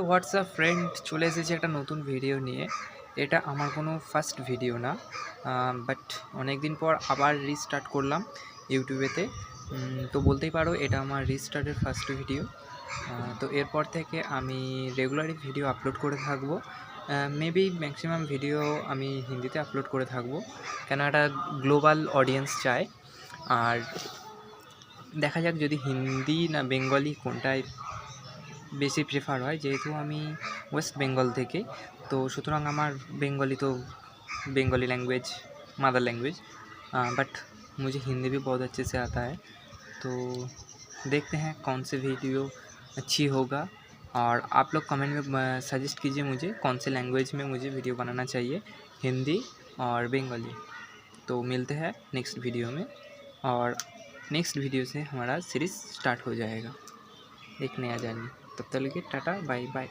WhatsApp friend, চলে এসেছি একটা নতুন ভিডিও নিয়ে। এটা আমার কোনো ফার্স্ট ভিডিও না, বাট অনেক দিন পর আবার রিস্টার্ট করলাম ইউটিউবেতে। তো বলতেই পারো এটা আমার রিস্টার্টের ফার্স্ট ভিডিও। তো এরপর থেকে আমি রেগুলারই ভিডিও আপলোড করে থাকবো। মেবি ম্যাক্সিমাম ভিডিও আমি হিন্দিতে আপলোড করে থাকবো, কেন একটা গ্লোবাল অডিয়েন্স চায়। আর দেখা যাক যদি হিন্দি না বেঙ্গলি কোনটায় বেশি প্রেফার হয়, যেহেতু আমি ওয়েস্ট বেঙ্গল থেকে, তো সুতরাং আমার बेंगली तो Bengali language mother language, but मुझे हिंदी भी बहुत अच्छे से आता है। तो देखते हैं कौन सी वीडियो अच्छी होगा, और आप लोग कमेंट में सजेस्ट कीजिए मुझे कौन से लैंग्वेज में मुझे वीडियो बनाना चाहिए, हिंदी और बेंगली। तो मिलते हैं नेक्स्ट वीडियो में, और नेक्स्ट वीडियो से हमारा सीरीज़ स्टार्ट हो जाएगा, एक नया जर्नी। तब तक के लिए टाटा बाय बाय।